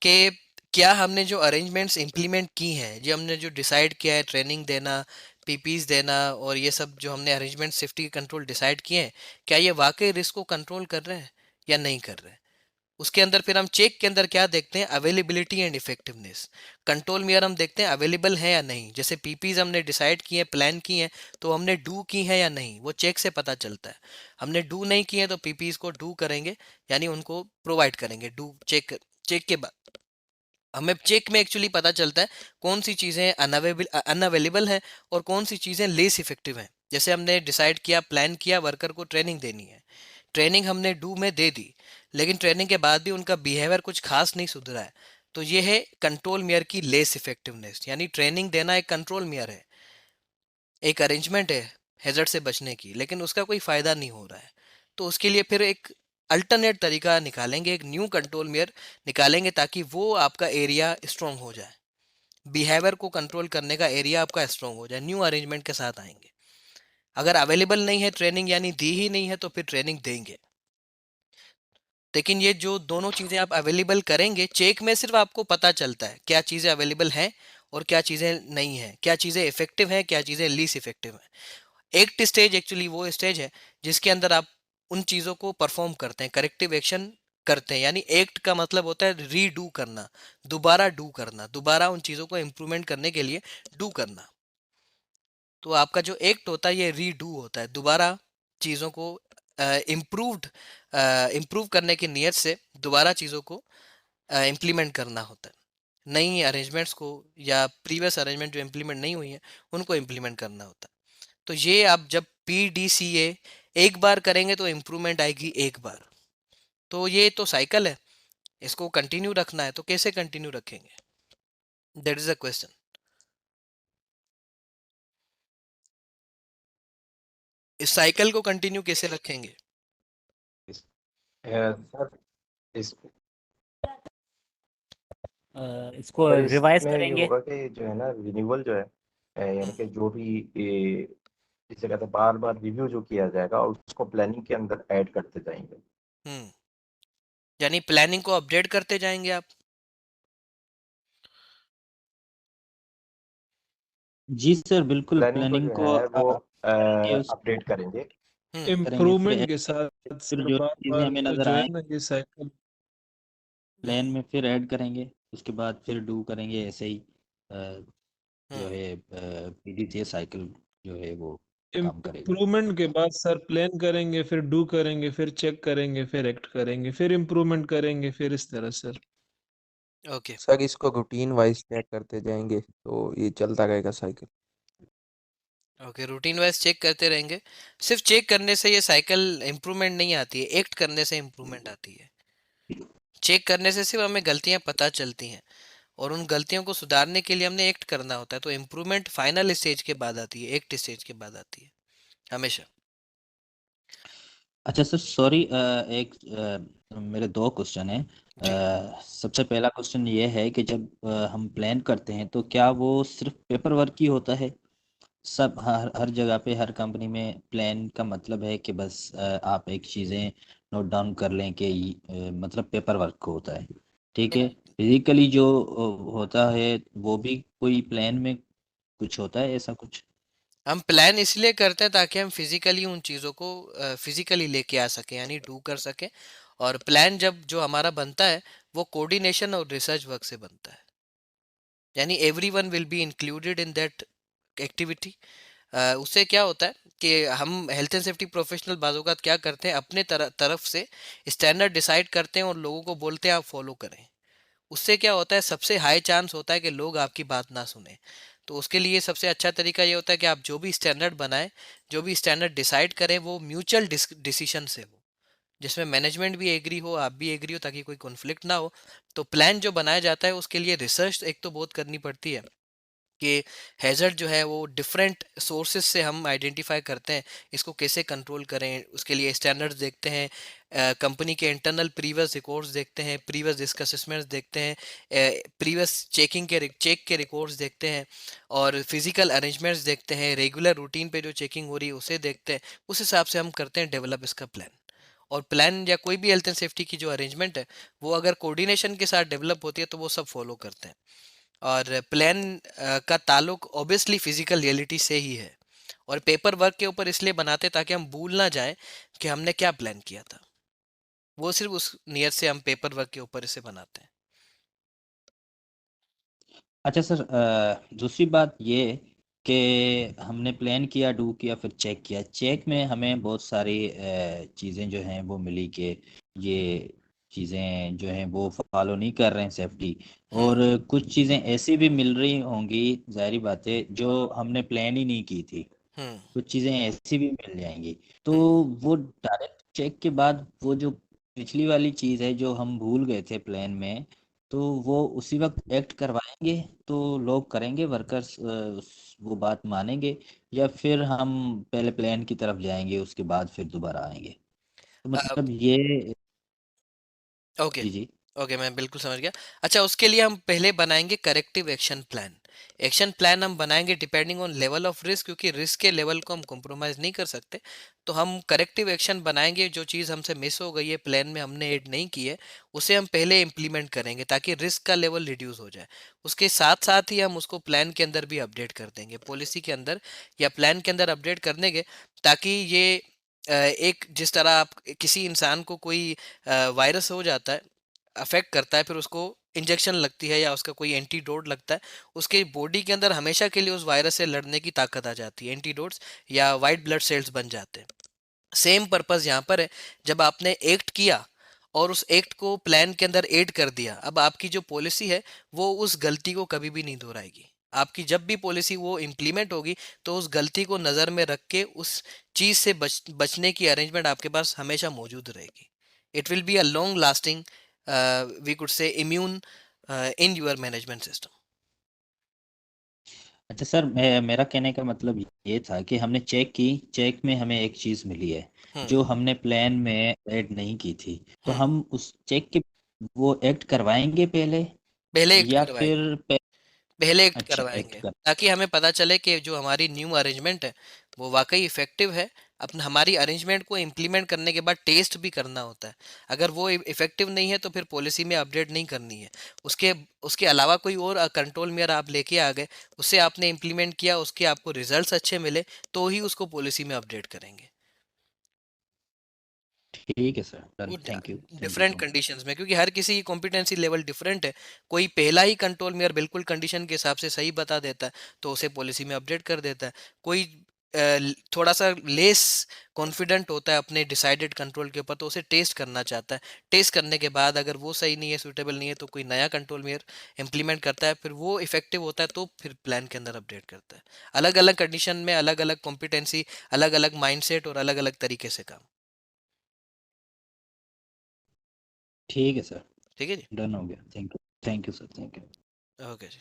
कि क्या हमने जो अरेंजमेंट्स इंप्लीमेंट की हैं, जो हमने जो डिसाइड किया है, ट्रेनिंग देना, पीपीज देना, और ये सब जो हमने अरेंजमेंट सेफ्टी के कंट्रोल डिसाइड किए हैं, क्या ये वाकई रिस्क को कंट्रोल कर रहे हैं या नहीं कर रहे हैं। उसके अंदर फिर हम चेक के अंदर क्या देखते हैं, availability and effectiveness. Control mayor हम देखते हैं अवेलेबल है या नहीं, जैसे पीपीज हमने डिसाइड किए, प्लान किए हैं, तो हमने डू की है या नहीं, वो चेक से पता चलता है। हमने डू नहीं किए तो पीपीज को डू करेंगे, यानी उनको प्रोवाइड करेंगे डू चेक के बाद। हमें चेक में एक्चुअली पता चलता है कौन सी चीज़ें अनअवेलेबल हैं और कौन सी चीज़ें लेस इफेक्टिव हैं। जैसे हमने डिसाइड किया, प्लान किया, वर्कर को ट्रेनिंग देनी है, ट्रेनिंग हमने डू में दे दी, लेकिन ट्रेनिंग के बाद भी उनका बिहेवियर कुछ खास नहीं सुधरा है, तो ये है कंट्रोल मेयर की लेस इफेक्टिवनेस। यानी ट्रेनिंग देना एक कंट्रोल मेयर है, एक अरेंजमेंट है हैजर्ड से बचने की, लेकिन उसका कोई फ़ायदा नहीं हो रहा है। तो उसके लिए फिर एक अल्टरनेट तरीका निकालेंगे, एक न्यू कंट्रोल मेयर निकालेंगे, ताकि वो आपका एरिया स्ट्रॉन्ग हो जाए, बिहेवियर को कंट्रोल करने का एरिया आपका स्ट्रॉन्ग हो जाए। न्यू अरेंजमेंट के साथ आएंगे। अगर अवेलेबल नहीं है ट्रेनिंग, यानी दी ही नहीं है, तो फिर ट्रेनिंग देंगे। लेकिन ये जो दोनों चीज़ें आप अवेलेबल करेंगे, चेक में सिर्फ आपको पता चलता है क्या चीज़ें अवेलेबल हैं और क्या चीज़ें नहीं हैं, क्या चीज़ें इफेक्टिव हैं, क्या चीज़ें लीस इफेक्टिव हैं। एक्ट स्टेज एक्चुअली वो स्टेज है जिसके अंदर आप उन चीज़ों को परफॉर्म करते हैं, करेक्टिव एक्शन करते हैं। यानी एक्ट का मतलब होता है रीडू करना, दोबारा डू करना, दोबारा उन चीज़ों को इम्प्रूवमेंट करने के लिए डू करना। तो आपका जो एक्ट होता है ये रीडू होता है, दोबारा चीज़ों को इम्प्रूव्ड इम्प्रूव करने की नीयत से दोबारा चीज़ों को इम्प्लीमेंट करना होता है। नई अरेंजमेंट्स को या प्रीवियस अरेंजमेंट जो इम्प्लीमेंट नहीं हुई है उनको इम्प्लीमेंट करना होता है। तो ये आप जब PDCA एक बार करेंगे तो इम्प्रूवमेंट आएगी एक बार। तो ये तो साइकिल है, इसको कंटिन्यू रखना है, तो कैसे कंटिन्यू रखेंगे, दैट इज अ क्वेश्चन। इस साइकिल को कंटिन्यू कैसे रखेंगे? सर इस इसको सर रिवाइज इसमें ये करेंगे। होगा कि जो है ना रिन्यूअल जो है यानी कि जो भी जिसे कहते हैं बार बार रिव्यू जो किया जाएगा और उसको प्लानिंग के अंदर ऐड करते जाएंगे। यानी प्लानिंग को अपडेट करते जाएंगे आप? जी सर, बिल्कुल प्लानिंग को प्लानिंग जो को है वो उसको अपडेट करेंगे। करेंगे, फिर इम्प्रूवमेंट के साथ फिर सर जो बार चीज़ें बार हमें नज़र जो है आए ना ये साइकिल प्लान में फिर ऐड करेंगे, उसके बाद फिर डू करेंगे, ऐसे ही जो है PDCA साइकिल जो है वो काम करेगा। इम्प्रूवमेंट के बाद सर प्लान करेंगे, फिर डू करेंगे, फिर चेक करेंगे, फिर एक्ट करेंगे, फिर इम्प्रूवमेंट करेंगे, फिर इस तरह सर। ओके सर इसको रूटीन वाइज चेक करते जाएंगे तो ये चलता रहेगा cycle. Okay, routine wise check करते रहेंगे। सिर्फ चेक करने से ये साइकिल इम्प्रूवमेंट नहीं आती है, एक्ट करने से इम्प्रूवमेंट आती है। चेक करने से सिर्फ हमें गलतियां पता चलती हैं और उन गलतियों को सुधारने के लिए हमने एक्ट करना होता है। तो इम्प्रूवमेंट फाइनल स्टेज के बाद आती है, एक्ट स्टेज के बाद आती है हमेशा। अच्छा सर, सॉरी, एक मेरे दो क्वेश्चन है। जी। सबसे पहला क्वेश्चन ये है कि जब हम प्लान करते हैं तो क्या वो सिर्फ पेपर वर्क ही होता है? सब हर हर जगह पे हर कंपनी में प्लान का मतलब है कि बस आप एक चीज़ें नोट डाउन कर लें कि मतलब पेपर वर्क होता है, ठीक है। फिजिकली जो होता है वो भी कोई प्लान में कुछ होता है, ऐसा कुछ? हम प्लान इसलिए करते हैं ताकि हम फिजिकली उन चीज़ों को फिजिकली लेके आ सकें, यानी डू कर सकें। और प्लान जब जो हमारा बनता है वो कोऑर्डिनेशन और रिसर्च वर्क से बनता है, यानी everyone will be included in that activity. उससे क्या होता है कि हम हेल्थ एंड सेफ्टी प्रोफेशनल बाज़ औक़ात क्या करते हैं, अपने तरफ से स्टैंडर्ड डिसाइड करते हैं और लोगों को बोलते हैं आप फॉलो करें। उससे क्या होता है, सबसे हाई चांस होता है कि लोग आपकी बात ना सुने। तो उसके लिए सबसे अच्छा तरीका ये होता है कि आप जो भी स्टैंडर्ड बनाएं, जो भी स्टैंडर्ड डिसाइड करें, वो म्यूचुअल डिसीजन से हो, जिसमें मैनेजमेंट भी एग्री हो, आप भी एग्री हो, ताकि कोई कॉन्फ्लिक्ट ना हो। तो प्लान जो बनाया जाता है उसके लिए रिसर्च एक तो बहुत करनी पड़ती है कि हैज़र्ड जो है वो डिफरेंट सोर्सेज से हम आइडेंटिफाई करते हैं, इसको कैसे कंट्रोल करें। उसके लिए स्टैंडर्ड्स देखते हैं, कंपनी के इंटरनल प्रीवियस रिकॉर्ड्स देखते हैं, प्रीवियस रिस्क असेसमेंट्स देखते हैं, प्रीवियस चेक के रिकॉर्ड्स देखते हैं, और फिजिकल अरेंजमेंट्स देखते हैं, रेगुलर रूटीन पे जो चेकिंग हो रही है उसे देखते हैं। उस हिसाब से हम करते हैं डेवलप इसका प्लान। और प्लान या कोई भी हेल्थ एंड सेफ्टी की जो अरेंजमेंट है वो अगर कोऑर्डिनेशन के साथ डेवलप होती है तो वो सब फॉलो करते हैं। और प्लान का ताल्लुक ऑब्वियसली फिजिकल रियलिटी से ही है, और पेपर वर्क के ऊपर इसलिए बनाते ताकि हम भूल ना जाएं कि हमने क्या प्लान किया था। वो सिर्फ उस नियत से हम पेपर वर्क के ऊपर इसे बनाते हैं। अच्छा सर, दूसरी बात ये कि हमने प्लान किया, डू किया, फिर चेक किया। चेक में हमें बहुत सारी चीज़ें जो हैं वो मिली कि ये चीज़ें जो हैं वो फॉलो नहीं कर रहे हैं सेफ्टी, और हम्म कुछ चीज़ें ऐसी भी मिल रही होंगी, जाहिर बात है, जो हमने प्लान ही नहीं की थी। हम्म कुछ चीज़ें ऐसी भी मिल जाएंगी, तो हम्म वो डायरेक्ट चेक के बाद वो जो पिछली वाली चीज़ है जो हम भूल गए थे प्लान में, तो वो उसी वक्त एक्ट करवाएंगे, तो लोग करेंगे, वर्कर्स वो बात मानेंगे, या फिर हम पहले प्लान की तरफ जाएंगे उसके बाद फिर दोबारा आएंगे? तो मतलब ये। ओके जी जी। ओके, मैं बिल्कुल समझ गया। अच्छा, उसके लिए हम पहले बनाएंगे corrective action plan. Action plan हम बनाएंगे depending on level of risk, क्योंकि रिस्क के लेवल को हम कॉम्प्रोमाइज़ नहीं कर सकते। तो हम करेक्टिव एक्शन बनाएंगे, जो चीज़ हमसे मिस हो गई है, प्लान में हमने ऐड नहीं की है, उसे हम पहले इम्प्लीमेंट करेंगे ताकि रिस्क का लेवल रिड्यूस हो जाए। उसके साथ साथ ही हम उसको प्लान के अंदर भी अपडेट कर देंगे, पॉलिसी के अंदर या प्लान के अंदर अपडेट कर देंगे, ताकि ये एक जिस तरह आप किसी इंसान को कोई वायरस हो जाता है, अफेक्ट करता है, फिर उसको इंजेक्शन लगती है या उसका कोई एंटीडोट लगता है, उसके बॉडी के अंदर हमेशा के लिए उस वायरस से लड़ने की ताकत आ जाती है, एंटीडोट्स या वाइट ब्लड सेल्स बन जाते हैं। सेम पर्पस यहाँ पर है। जब आपने एक्ट किया और उस एक्ट को प्लान के अंदर ऐड कर दिया, अब आपकी जो पॉलिसी है वो उस गलती को कभी भी नहीं दोहराएगी। आपकी जब भी पॉलिसी वो इम्प्लीमेंट होगी, तो उस गलती को नज़र में रख के उस चीज़ से बचने की अरेंजमेंट आपके पास हमेशा मौजूद रहेगी। It will be a long lasting, we could say immune in your management system. अच्छा सर, मेरा कहने का मतलब ये था कि हमने चेक की, चेक में हमें एक चीज़ मिली है हम्म जो हमने प्लान में ऐड नहीं की थी, तो हम्म हम उस चेक के वो एक्ट करवाएंगे पहले, पहले एक्ट या करवाएंगे, फिर पहले एक्ट अच्छा, एक्ट करवाएंगे, कर। ताकि हमें पता चले कि जो हमारी न्यू अरेंजमेंट है वो वाकई इफेक्टिव है। अपना हमारी अरेंजमेंट को इम्प्लीमेंट करने के बाद टेस्ट भी करना होता है। अगर वो इफेक्टिव नहीं है तो फिर पॉलिसी में अपडेट नहीं करनी है। उसके उसके अलावा कोई और कंट्रोल मेयर आप लेके आ गए, उससे आपने इम्प्लीमेंट किया, उसके आपको रिजल्ट्स अच्छे मिले, तो ही उसको पॉलिसी में अपडेट करेंगे। ठीक है सर, डन, वो thank you different so much. Conditions में, क्योंकि हर किसी की कॉम्पिटेंसी लेवल डिफरेंट है। कोई पहला ही कंट्रोल मेयर बिल्कुल कंडीशन के हिसाब से सही बता देता है, तो उसे पॉलिसी में अपडेट कर देता है। कोई थोड़ा सा लेस कॉन्फिडेंट होता है अपने डिसाइडेड कंट्रोल के ऊपर, तो उसे टेस्ट करना चाहता है। टेस्ट करने के बाद अगर वो सही नहीं है, सूटेबल नहीं है, तो कोई नया कंट्रोल मेयर इंप्लीमेंट करता है, फिर वो इफेक्टिव होता है तो फिर प्लान के अंदर अपडेट करता है। अलग अलग कंडीशन में अलग अलग कॉम्पिटेंसी, अलग अलग माइंडसेट और अलग अलग तरीके से काम। ठीक है सर, ठीक है जी। डन हो गया, thank you sir, thank you. Okay जी।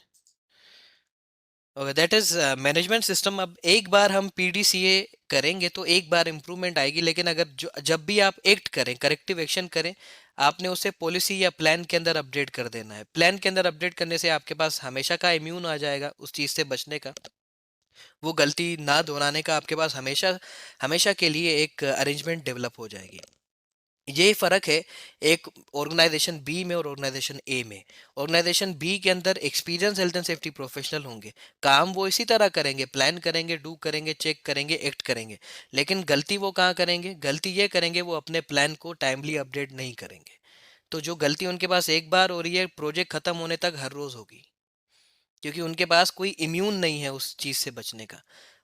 Okay, that is management system. अब एक बार हम पीडीसीए करेंगे तो एक बार इम्प्रूवमेंट आएगी, लेकिन अगर जब भी आप एक्ट करें, करेक्टिव एक्शन करें, आपने उसे पॉलिसी या प्लान के अंदर अपडेट कर देना है। प्लान के अंदर अपडेट करने से आपके पास हमेशा का इम्यून आ जाएगा उस चीज़ से बचने का, वो गलती ना दोहराने का आपके पास हमेशा हमेशा के लिए एक अरेंजमेंट डेवलप हो जाएगी। ये फ़र्क है एक ऑर्गेनाइजेशन बी में और ऑर्गेनाइजेशन ए में। ऑर्गेनाइजेशन बी के अंदर experience health and safety professional होंगे, काम वो इसी तरह करेंगे, प्लान करेंगे, डू करेंगे, चेक करेंगे, एक्ट करेंगे, लेकिन गलती वो कहाँ करेंगे? गलती ये करेंगे, वो अपने प्लान को टाइमली अपडेट नहीं करेंगे। तो जो गलती उनके पास एक बार हो रही है, प्रोजेक्ट खत्म होने तक हर रोज होगी, क्योंकि उनके पास कोई इम्यून नहीं है उस चीज़ से बचने का।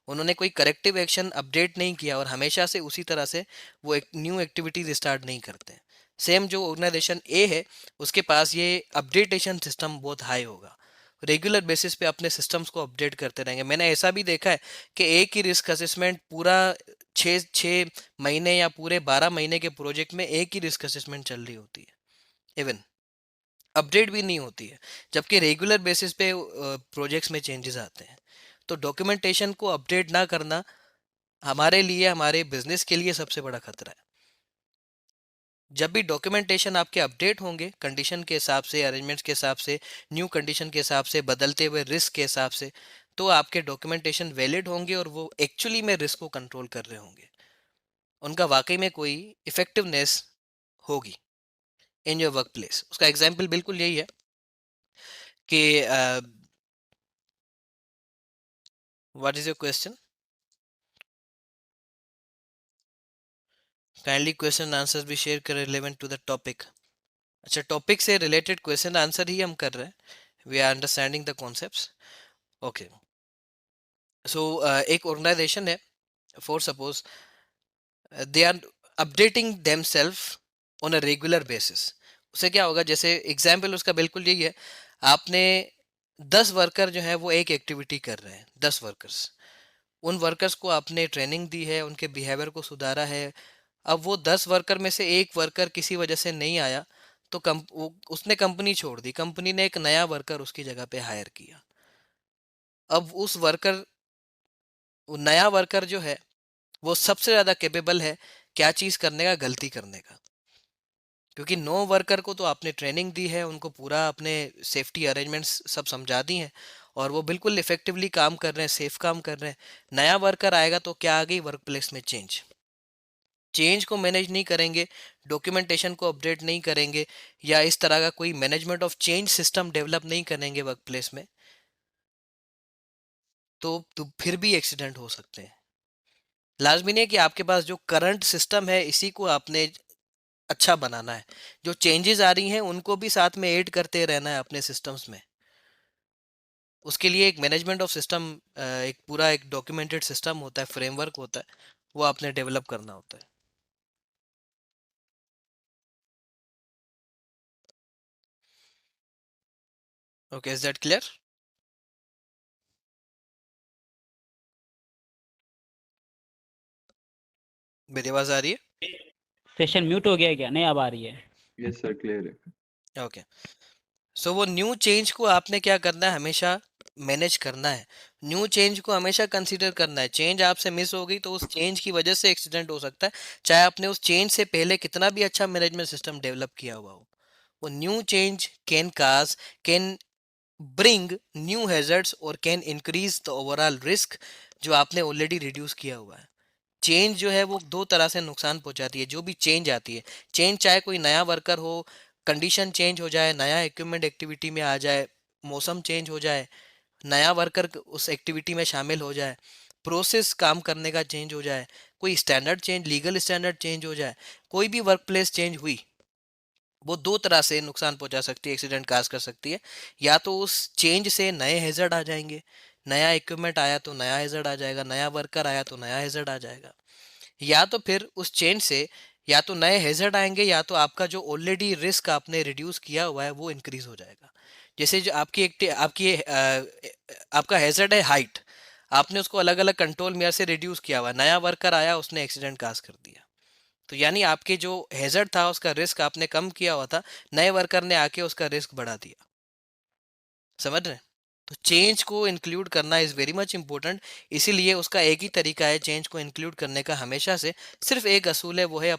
उन्होंने कोई करेक्टिव एक्शन अपडेट नहीं किया और हमेशा से उसी तरह से वो एक न्यू एक्टिविटीज स्टार्ट नहीं करते। सेम जो ऑर्गेनाइजेशन ए है, उसके पास ये अपडेटेशन सिस्टम बहुत हाई होगा, रेगुलर बेसिस पे अपने सिस्टम्स को अपडेट करते रहेंगे। मैंने ऐसा भी देखा है कि एक ही रिस्क असेसमेंट पूरा छः छः महीने या पूरे 12 महीने के प्रोजेक्ट में एक ही रिस्क असेसमेंट चल रही होती है, इवन अपडेट भी नहीं होती है, जबकि रेगुलर बेसिस पे प्रोजेक्ट्स में चेंजेस आते हैं। तो डॉक्यूमेंटेशन को अपडेट ना करना हमारे लिए, हमारे बिजनेस के लिए सबसे बड़ा खतरा है। जब भी डॉक्यूमेंटेशन आपके अपडेट होंगे कंडीशन के हिसाब से, अरेंजमेंट्स के हिसाब से, न्यू कंडीशन के हिसाब से, बदलते हुए रिस्क के हिसाब से, तो आपके डॉक्यूमेंटेशन वैलिड होंगे और वो एक्चुअली में रिस्क को कंट्रोल कर रहे होंगे, उनका वाकई में कोई इफेक्टिवनेस होगी इन योर वर्क प्लेस। उसका एग्जाम्पल बिल्कुल यही है कि what is your question? Kindly question answers भी शेयर करें रिलेवेंट टू द टॉपिक। अच्छा, टॉपिक से रिलेटेड क्वेश्चन आंसर ही हम कर रहे हैं, we are understanding the concepts. Okay, so एक ऑर्गेनाइजेशन है, for suppose they are updating themselves on a regular basis. उससे क्या होगा, जैसे एग्जाम्पल उसका बिल्कुल यही है, आपने 10 वर्कर जो है वो एक एक्टिविटी कर रहे हैं, 10 वर्कर्स, उन वर्कर्स को आपने ट्रेनिंग दी है, उनके बिहेवियर को सुधारा है। अब वो 10 वर्कर में से एक वर्कर किसी वजह से नहीं आया, तो उसने कंपनी छोड़ दी, कंपनी ने एक नया वर्कर उसकी जगह पे हायर किया। अब वो नया वर्कर जो है वो सबसे ज़्यादा कैपेबल है क्या चीज़ करने का, गलती करने का, क्योंकि नो वर्कर को तो आपने ट्रेनिंग दी है, उनको पूरा अपने सेफ्टी अरेंजमेंट्स सब समझा दी हैं और वो बिल्कुल इफेक्टिवली काम कर रहे हैं, सेफ काम कर रहे हैं। नया वर्कर आएगा तो क्या आ गई वर्क प्लेस में चेंज को मैनेज नहीं करेंगे, डॉक्यूमेंटेशन को अपडेट नहीं करेंगे, या इस तरह का कोई management of change system develop नहीं करेंगे वर्क प्लेस में, तो फिर भी एक्सीडेंट हो सकते हैं। लाजमी नहीं है कि आपके पास जो करंट सिस्टम है इसी को आपने अच्छा बनाना है, जो चेंजेस आ रही हैं उनको भी साथ में ऐड करते रहना है अपने सिस्टम्स में। उसके लिए एक मैनेजमेंट ऑफ सिस्टम, एक पूरा एक डॉक्यूमेंटेड सिस्टम होता है, फ्रेमवर्क होता है, वो आपने डेवलप करना होता है। Okay, is that clear? मेरी आवाज आ रही है? सेशन म्यूट हो गया है क्या? नहीं, अब आ रही है। यस सर, क्लियर है। ओके, सो वो न्यू चेंज को आपने क्या करना है, हमेशा मैनेज करना है, न्यू चेंज को हमेशा कंसीडर करना है। चेंज आपसे मिस हो गई तो उस चेंज की वजह से एक्सीडेंट हो सकता है, चाहे आपने उस चेंज से पहले कितना भी अच्छा मैनेजमेंट सिस्टम डेवलप किया हुआ हो। वो new change can bring new hazards और can increase the overall risk जो आपने ऑलरेडी रिड्यूस किया हुआ है। चेंज जो है वो दो तरह से नुकसान पहुंचाती है, जो भी चेंज आती है, चेंज चाहे कोई नया वर्कर हो, कंडीशन चेंज हो जाए, नया इक्विपमेंट एक्टिविटी में आ जाए, मौसम चेंज हो जाए, नया वर्कर उस एक्टिविटी में शामिल हो जाए, प्रोसेस काम करने का चेंज हो जाए, कोई standard change, legal standard change हो जाए, कोई भी वर्क प्लेस चेंज हुई, वो दो तरह से नुकसान पहुंचा सकती है, एक्सीडेंट काज कर सकती है। या तो उस चेंज से नए हैजर्ड आ जाएंगे, नया इक्विपमेंट आया तो नया हैजर्ड आ जाएगा, नया वर्कर आया तो नया हैजर्ड आ जाएगा, या तो फिर उस चेंज से या तो नए हैजर्ड आएंगे या तो आपका जो ऑलरेडी रिस्क आपने रिड्यूस किया हुआ है वो इंक्रीज हो जाएगा। जैसे जो आपका हैजर्ड है हाइट, आपने उसको अलग अलग कंट्रोल मेयर से रिड्यूस किया हुआ है, नया वर्कर आया उसने एक्सीडेंट काज कर दिया, तो यानी आपके जो हैजर्ड था उसका रिस्क आपने कम किया हुआ था, नए वर्कर ने आके उसका रिस्क बढ़ा दिया। समझ रहे हैं? तो चेंज को इंक्लूड करना इज़ वेरी मच इंपॉर्टेंट। इसीलिए उसका एक ही तरीका है चेंज को इंक्लूड करने का हमेशा से, सिर्फ एक असूल है, वो है